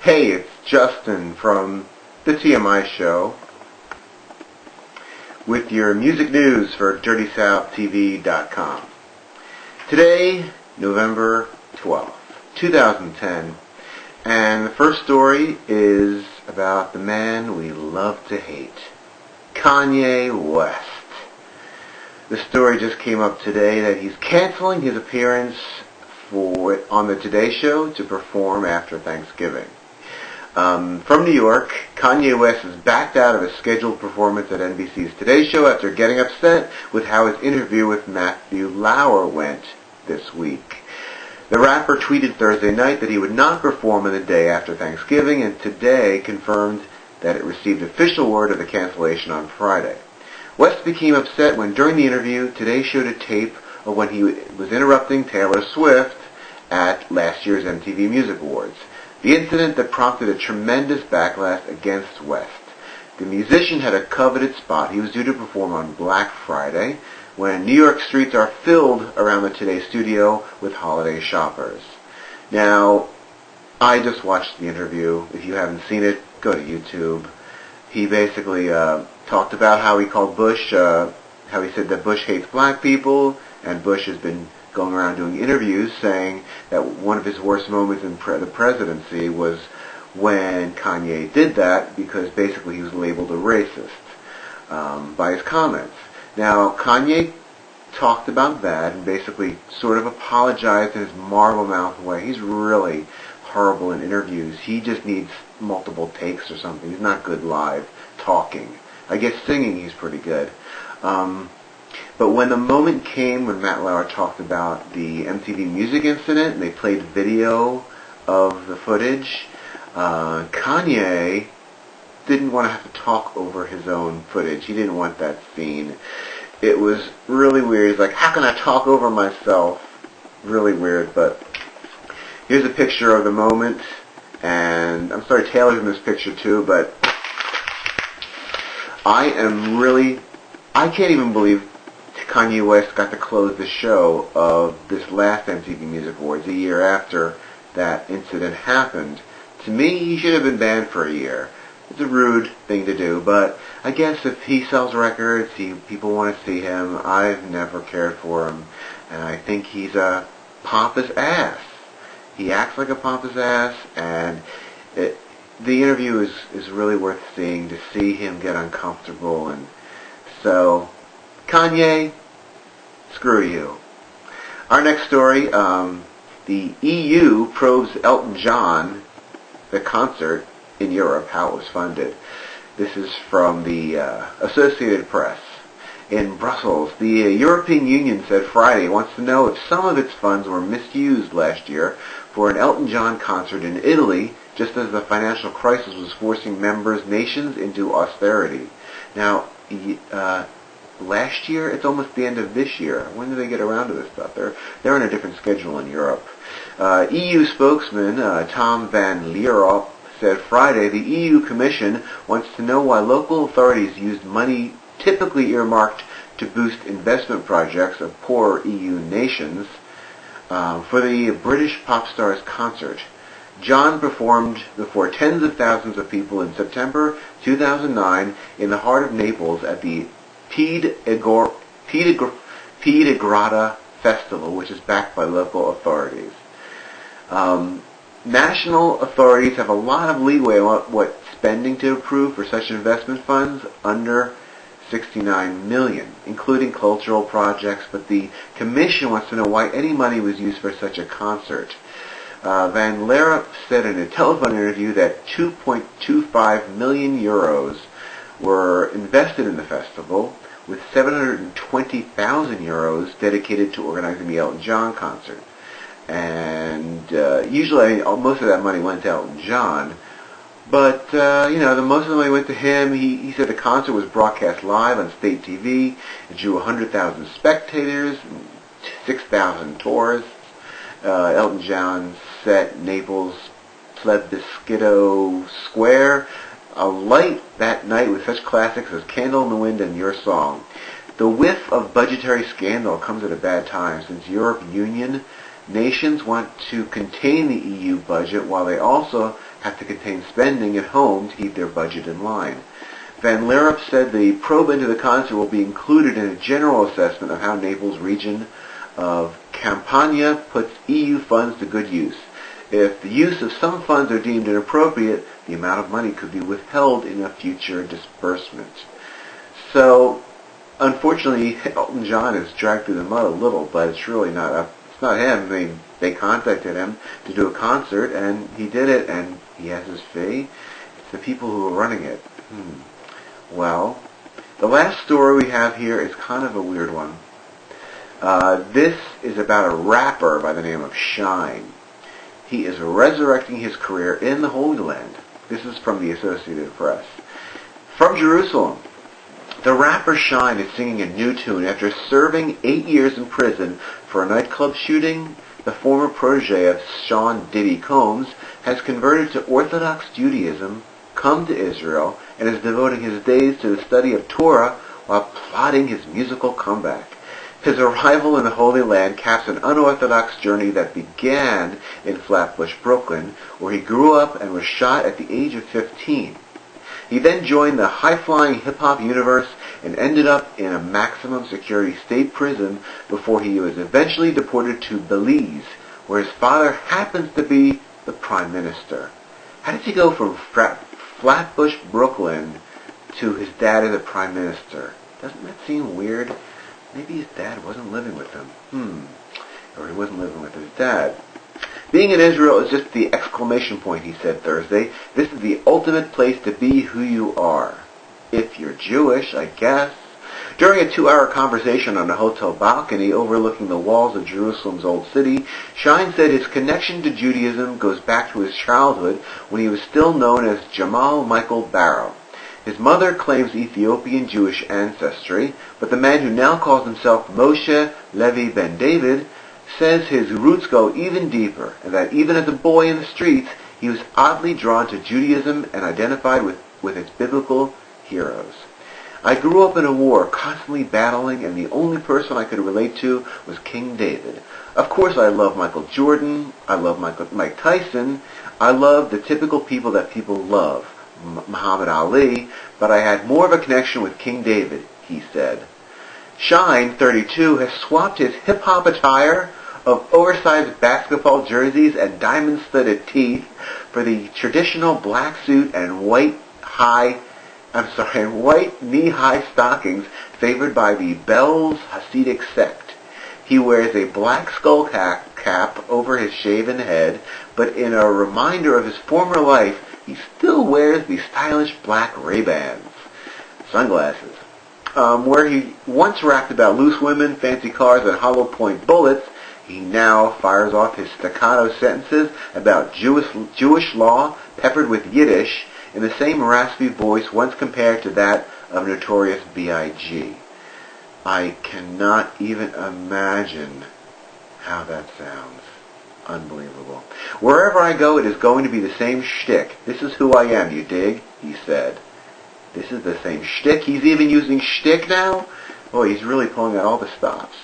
Hey, it's Justin from the TMIshow with your music news for DirtySouthTV.com. Today, November 12th, 2010, and the first story is about the man we love to hate, Kanye West. The story just came up today that he's canceling his appearance on the Today Show to perform after Thanksgiving. From New York, Kanye West has backed out of his scheduled performance at NBC's Today Show after getting upset with how his interview with Matthew Lauer went this week. The rapper tweeted Thursday night that he would not perform on the day after Thanksgiving, and today confirmed that it received official word of the cancellation on Friday. West became upset when, during the interview, Today showed a tape of when he was interrupting Taylor Swift at last year's MTV Music Awards. The incident that prompted a tremendous backlash against West. The musician had a coveted spot. He was due to perform on Black Friday, when New York streets are filled around the Today studio with holiday shoppers. Now, I just watched the interview. If you haven't seen it, go to YouTube. He basically talked about how he called Bush, how he said that Bush hates black people, and Bush has been going around doing interviews saying that one of his worst moments in the presidency was when Kanye did that, because basically he was labeled a racist by his comments. Now, Kanye talked about that and basically sort of apologized in his marble mouth way. He's really horrible in interviews. He just needs multiple takes or something. He's not good live talking. I guess singing he's pretty good. But when the moment came when Matt Lauer talked about the MTV Music incident and they played video of the footage, Kanye didn't want to have to talk over his own footage. He didn't want that scene. It was really weird. He's like, how can I talk over myself? Really weird, but here's a picture of the moment. And I'm sorry, Taylor's in this picture too, but I can't even believe Kanye West got to close the show of this last MTV Music Awards a year after that incident happened. To me, he should have been banned for a year. It's a rude thing to do, but I guess if he sells records, people want to see him. I've never cared for him, and I think he's a pompous ass. He acts like a pompous ass, and the interview is really worth seeing, to see him get uncomfortable. And so, Kanye, screw you. Our next story, the EU probes Elton John, the concert in Europe, how it was funded. This is from the Associated Press. In Brussels, the European Union said Friday it wants to know if some of its funds were misused last year for an Elton John concert in Italy, just as the financial crisis was forcing nations into austerity. Now, last year, it's almost the end of this year. When do they get around to this stuff? They're on a different schedule in Europe. EU spokesman Tom van Lierop said Friday the EU Commission wants to know why local authorities used money typically earmarked to boost investment projects of poorer EU nations for the British pop star's concert. John performed before tens of thousands of people in September 2009 in the heart of Naples at the Piedigrada Festival, which is backed by local authorities. National authorities have a lot of leeway on what spending to approve for such investment funds under $69 million, including cultural projects, but the Commission wants to know why any money was used for such a concert. Van Lierop said in a telephone interview that 2.25 million euros were invested in the festival, with 720,000 euros dedicated to organizing the Elton John concert. And usually most of that money went to Elton John, but the most of the money went to him. He said the concert was broadcast live on state TV. It drew 100,000 spectators, 6,000 tourists. Elton John set Naples Plebiscito Square alight that night with such classics as Candle in the Wind and Your Song. The whiff of budgetary scandal comes at a bad time, since European Union Nations want to contain the EU budget while they also have to contain spending at home to keep their budget in line. Van Lierop said the probe into the concert will be included in a general assessment of how Naples' region of Campania puts EU funds to good use. If the use of some funds are deemed inappropriate, the amount of money could be withheld in a future disbursement. So, unfortunately, Elton John is dragged through the mud a little, but it's really not it's not him. They contacted him to do a concert, and he did it, and he has his fee. It's the people who are running it. Well, the last story we have here is kind of a weird one. This is about a rapper by the name of Shyne. He is resurrecting his career in the Holy Land. This is from the Associated Press. From Jerusalem, the rapper Shyne is singing a new tune after serving 8 years in prison for a nightclub shooting. The former protege of Sean Diddy Combs has converted to Orthodox Judaism, come to Israel, and is devoting his days to the study of Torah while plotting his musical comeback. His arrival in the Holy Land caps an unorthodox journey that began in Flatbush, Brooklyn, where he grew up and was shot at the age of 15. He then joined the high-flying hip-hop universe and ended up in a maximum security state prison before he was eventually deported to Belize, where his father happens to be the Prime Minister. How did he go from Flatbush, Brooklyn to his dad as a Prime Minister? Doesn't that seem weird? Maybe his dad wasn't living with him. Or he wasn't living with his dad. Being in Israel is just the exclamation point, he said Thursday. This is the ultimate place to be who you are. If you're Jewish, I guess. During a 2-hour conversation on a hotel balcony overlooking the walls of Jerusalem's Old City, Shyne said his connection to Judaism goes back to his childhood when he was still known as Jamal Michael Barrow. His mother claims Ethiopian Jewish ancestry, but the man who now calls himself Moshe Levi Ben David says his roots go even deeper, and that even as a boy in the streets, he was oddly drawn to Judaism and identified with its biblical heroes. I grew up in a war, constantly battling, and the only person I could relate to was King David. Of course I love Michael Jordan, I love Mike Tyson, I love the typical people that people love, Muhammad Ali, but I had more of a connection with King David, he said. Shyne, 32, has swapped his hip-hop attire of oversized basketball jerseys and diamond-studded teeth for the traditional black suit and white knee-high stockings favored by the Belz Hasidic sect. He wears a black skull cap over his shaven head, but in a reminder of his former life, he still wears the stylish black Ray-Bans sunglasses. Where he once rapped about loose women, fancy cars, and hollow point bullets, he now fires off his staccato sentences about Jewish law peppered with Yiddish in the same raspy voice once compared to that of Notorious B.I.G. I cannot even imagine how that sounds. Unbelievable. Wherever I go, it is going to be the same shtick. This is who I am, you dig? He said. This is the same shtick? He's even using shtick now? Boy, he's really pulling out all the stops.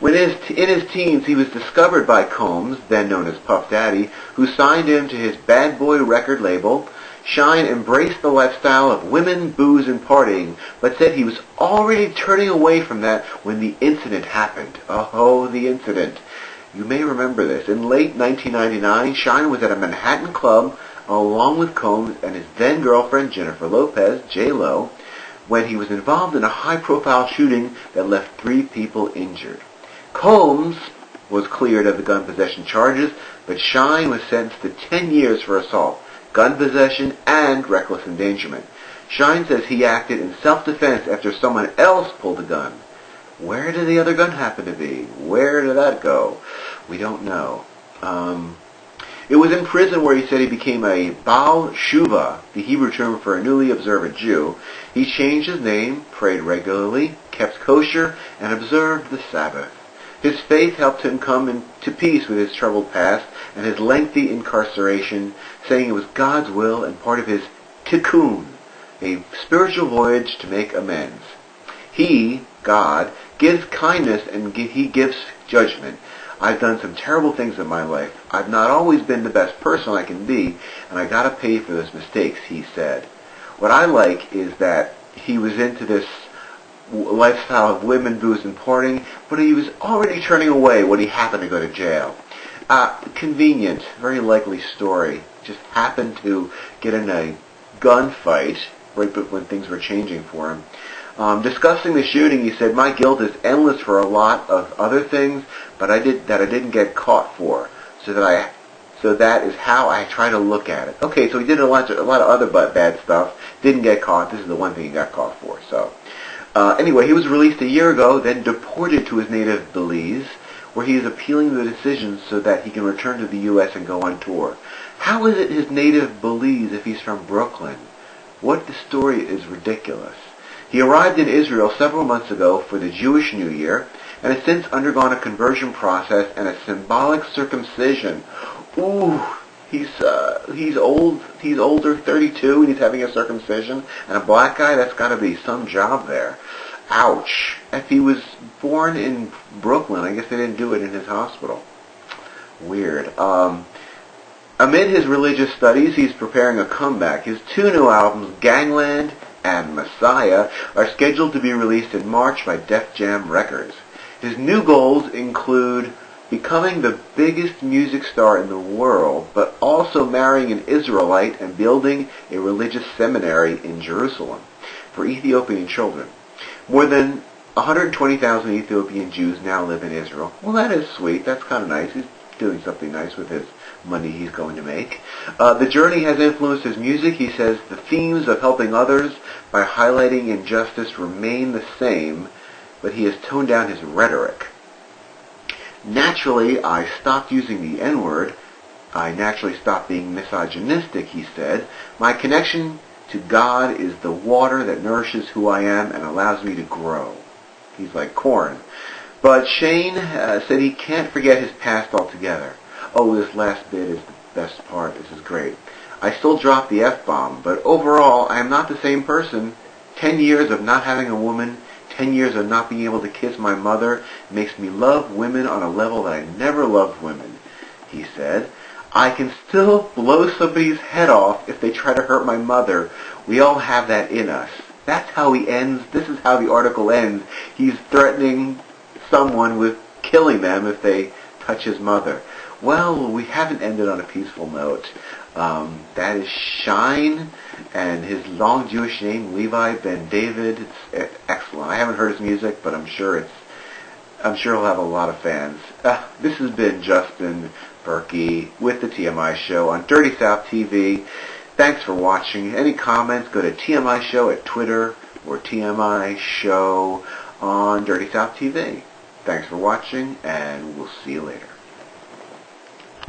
When in his teens, he was discovered by Combs, then known as Puff Daddy, who signed him to his Bad Boy record label. Shyne embraced the lifestyle of women, booze, and partying, but said he was already turning away from that when the incident happened. Oh, the incident. You may remember this. In late 1999, Shyne was at a Manhattan club along with Combs and his then-girlfriend Jennifer Lopez, J-Lo, when he was involved in a high-profile shooting that left 3 people injured. Combs was cleared of the gun possession charges, but Shyne was sentenced to 10 years for assault, gun possession, and reckless endangerment. Shyne says he acted in self-defense after someone else pulled a gun. Where did the other gun happen to be? Where did that go? We don't know. It was in prison where he said he became a Baal Shuva, the Hebrew term for a newly observant Jew. He changed his name, prayed regularly, kept kosher, and observed the Sabbath. His faith helped him come into peace with his troubled past and his lengthy incarceration, saying it was God's will and part of his tikkun, a spiritual voyage to make amends. He, God, gives kindness and he gives judgment. I've done some terrible things in my life. I've not always been the best person I can be, and I gotta pay for those mistakes, he said. What I like is that he was into this lifestyle of women, booze, and partying, but he was already turning away when he happened to go to jail. Convenient, very likely story. Just happened to get in a gunfight right when things were changing for him. Discussing the shooting, he said, "My guilt is endless for a lot of other things, but I didn't get caught for. So that is how I try to look at it." Okay, so he did a lot of other bad stuff. Didn't get caught. This is the one thing he got caught for. So anyway, he was released a year ago, then deported to his native Belize, where he is appealing the decision so that he can return to the U.S. and go on tour. How is it his native Belize if he's from Brooklyn? What the story is ridiculous. He arrived in Israel several months ago for the Jewish New Year and has since undergone a conversion process and a symbolic circumcision. Ooh, he's old. He's older, 32, and he's having a circumcision. And a black guy, that's got to be some job there. Ouch. If he was born in Brooklyn, I guess they didn't do it in his hospital. Weird. Amid his religious studies, he's preparing a comeback. His two new albums, Gangland and Messiah, are scheduled to be released in March by Def Jam Records. His new goals include becoming the biggest music star in the world, but also marrying an Israelite and building a religious seminary in Jerusalem for Ethiopian children. More than 120,000 Ethiopian Jews now live in Israel. Well, that is sweet. That's kind of nice. He's doing something nice with his money he's going to make. The journey has influenced his music. He says the themes of helping others by highlighting injustice remain the same, but he has toned down his rhetoric. Naturally, I stopped using the N-word. I naturally stopped being misogynistic, he said. My connection to God is the water that nourishes who I am and allows me to grow. He's like corn. But Shyne said he can't forget his past altogether. Oh, this last bit is the best part. This is great. I still drop the F-bomb, but overall, I am not the same person. 10 years of not having a woman, 10 years of not being able to kiss my mother makes me love women on a level that I never loved women, he said. I can still blow somebody's head off if they try to hurt my mother. We all have that in us. That's how he ends. This is how the article ends. He's threatening someone with killing them if they touch his mother. Well, we haven't ended on a peaceful note. That is Shyne, and his long Jewish name, Levi Ben David. It's excellent. I haven't heard his music, but I'm sure he'll have a lot of fans. This has been Justin Berkey with the TMI Show on Dirty South TV. Thanks for watching. Any comments, go to TMI Show at Twitter or TMI Show on Dirty South TV. Thanks for watching, and we'll see you later.